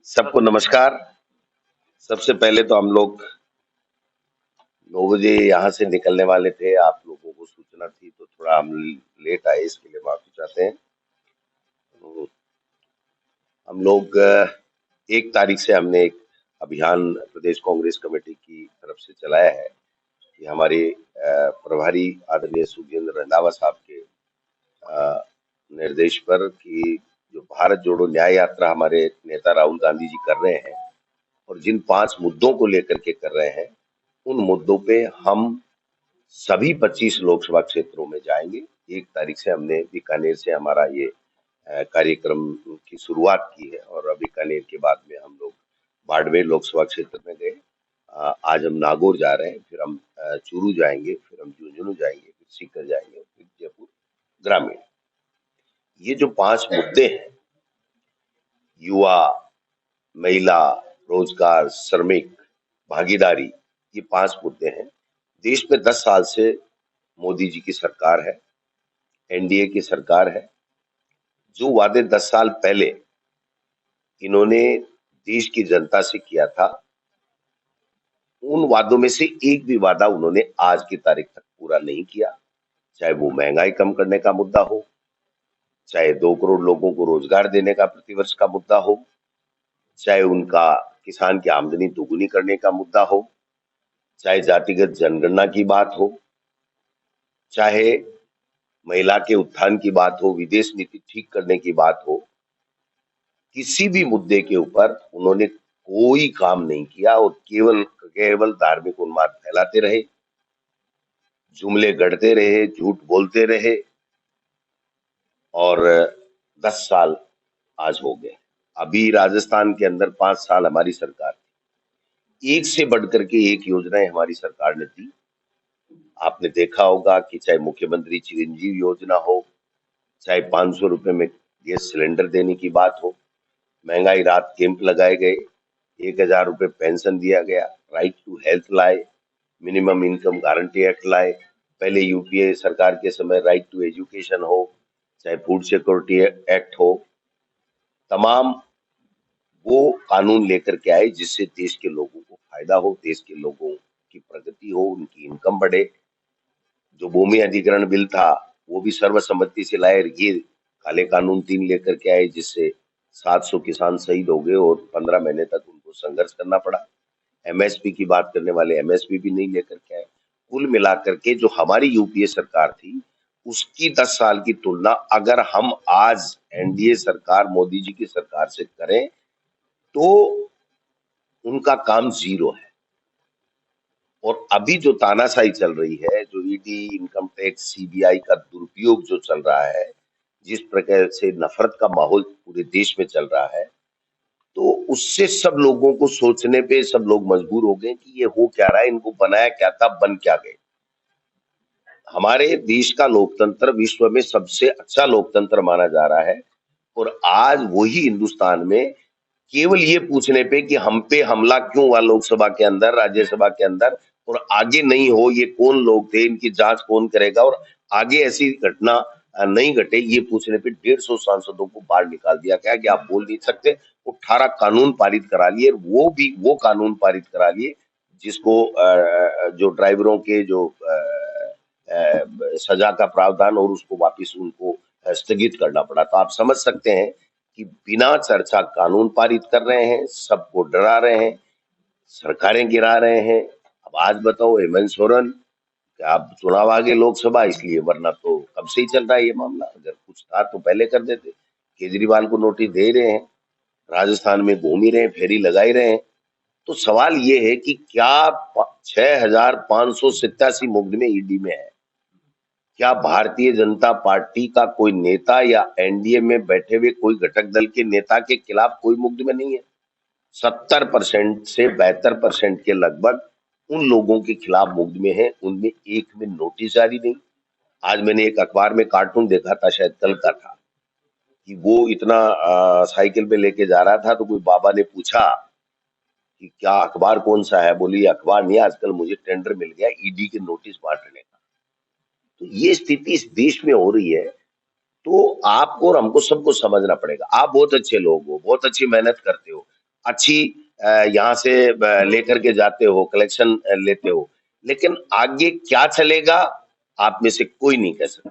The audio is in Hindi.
सबको नमस्कार। सबसे पहले तो हम लोग 9 बजे यहाँ से निकलने वाले थे। आप लोगों को सूचना थी तो थोड़ा हम लेट आए, इसके लिए माफी चाहते हैं। तो हम लोग 1 तारीख से हमने एक अभियान प्रदेश कांग्रेस कमेटी की तरफ से चलाया है कि हमारे प्रभारी आदरणीय सुखजिंदर रंधावा साहब के अ, निर्देश पर कि जो भारत जोड़ो न्याय यात्रा हमारे नेता राहुल गांधी जी कर रहे हैं और जिन 5 मुद्दों को लेकर के कर रहे हैं, उन मुद्दों पे हम सभी 25 लोकसभा क्षेत्रों में जाएंगे। 1 तारीख से हमने बीकानेर से हमारा ये कार्यक्रम की शुरुआत की है और बीकानेर के बाद में हम लोग बाड़मेर लोकसभा क्षेत्र में गए। आज हम नागौर जा रहे हैं, फिर हम चूरू जाएंगे, फिर हम झुंझुनू जाएंगे, फिर सीकर जाएंगे, फिर जयपुर ग्रामीण। ये जो 5 मुद्दे हैं, युवा, महिला, रोजगार, श्रमिक, भागीदारी, ये 5 मुद्दे हैं। देश में 10 साल से मोदी जी की सरकार है, एनडीए की सरकार है। जो वादे 10 साल पहले इन्होंने देश की जनता से किया था, उन वादों में से एक भी वादा उन्होंने आज की तारीख तक पूरा नहीं किया। चाहे वो महंगाई कम करने का मुद्दा हो, चाहे 2 करोड़ लोगों को रोजगार देने का प्रतिवर्ष का मुद्दा हो, चाहे उनका किसान की आमदनी दोगुनी करने का मुद्दा हो, चाहे जातिगत जनगणना की बात हो, चाहे महिला के उत्थान की बात हो, विदेश नीति ठीक करने की बात हो, किसी भी मुद्दे के ऊपर उन्होंने कोई काम नहीं किया और केवल केवल धार्मिक उन्माद फैलाते रहे, जुमले गढ़ते रहे, झूठ बोलते रहे और 10 साल आज हो गए। अभी राजस्थान के अंदर 5 साल हमारी सरकार थी, एक से बढ़कर के एक योजनाएं हमारी सरकार ने दी। आपने देखा होगा कि चाहे मुख्यमंत्री चिरंजीवी योजना हो, चाहे 500 रुपए में गैस सिलेंडर देने की बात हो, महंगाई राहत कैंप लगाए गए, 1,000 रुपए पेंशन दिया गया, राइट टू हेल्थ लाए, मिनिमम इनकम गारंटी एक्ट लाए, पहले यूपीए सरकार के समय राइट टू एजुकेशन हो, चाहे फूड सिक्योरिटी एक्ट हो, तमाम वो कानून लेकर के आए जिससे देश के लोगों को फायदा हो, देश के लोगों की प्रगति हो, उनकी इनकम बढ़े। जो भूमि अधिग्रहण बिल था वो भी सर्वसम्मति से लाए। ये काले कानून 3 लेकर के आए जिससे 700 किसान शहीद हो गए और 15 महीने तक उनको संघर्ष करना पड़ा। एमएसपी की बात करने वाले एमएसपी भी नहीं लेकर के आए। कुल मिलाकर के जो हमारी यूपीए सरकार थी उसकी 10 साल की तुलना अगर हम आज एनडीए सरकार मोदी जी की सरकार से करें तो उनका काम जीरो है। और अभी जो तानाशाही चल रही है, जो ईडी, इनकम टैक्स, सीबीआई का दुरुपयोग जो चल रहा है, जिस प्रकार से नफरत का माहौल पूरे देश में चल रहा है, तो उससे सब लोगों को सोचने पे सब लोग मजबूर हो गए कि ये हो क्या रहा है, इनको बनाया क्या था, बन क्या गए। हमारे देश का लोकतंत्र विश्व में सबसे अच्छा लोकतंत्र माना जा रहा है और आज वही हिंदुस्तान में केवल ये पूछने पे कि हम पे हमला क्यों हुआ लोकसभा के अंदर, राज्यसभा के अंदर और आगे नहीं हो, ये कौन लोग थे, इनकी जांच कौन करेगा और आगे ऐसी घटना नहीं घटे, ये पूछने पे 150 सांसदों को बाहर निकाल दिया गया कि आप बोल नहीं सकते। 18 कानून पारित करा लिए, वो भी वो कानून पारित करा लिए जिसको जो ड्राइवरों के जो सजा का प्रावधान और उसको वापिस उनको स्थगित करना पड़ा। तो आप समझ सकते हैं कि बिना चर्चा कानून पारित कर रहे हैं, सबको डरा रहे हैं, सरकारें गिरा रहे हैं। अब आज बताओ हेमंत सोरेन क्या अब चुनाव आ गए लोकसभा इसलिए, वरना तो कब से ही चल रहा है ये मामला। अगर कुछ था तो पहले कर देते। केजरीवाल को नोटिस दे रहे हैं, राजस्थान में घूम ही रहे हैं, फेरी लगा ही रहे हैं। तो सवाल ये है कि क्या 6,587 मुकदमे ईडी में है? क्या भारतीय जनता पार्टी का कोई नेता या एनडीए में बैठे हुए कोई घटक दल के नेता के खिलाफ कोई मुकदमे नहीं है? 70% से 72% के लगभग उन लोगों के खिलाफ मुकदमे हैं, उनमें एक में नोटिस जारी नहीं। आज मैंने एक अखबार में कार्टून देखा था, शायद कल का था, कि वो इतना साइकिल पे लेके जा रहा था तो कोई बाबा ने पूछा कि क्या अखबार कौन सा है? बोली ये अखबार नहीं, आजकल मुझे टेंडर मिल गया ईडी के नोटिस बांटने का। तो ये स्थिति इस देश में हो रही है। तो आपको और हमको सबको समझना पड़ेगा। आप बहुत अच्छे लोग हो, बहुत अच्छी मेहनत करते हो, अच्छी यहाँ से लेकर के जाते हो, कलेक्शन लेते हो, लेकिन आगे क्या चलेगा आप में से कोई नहीं कह सकता।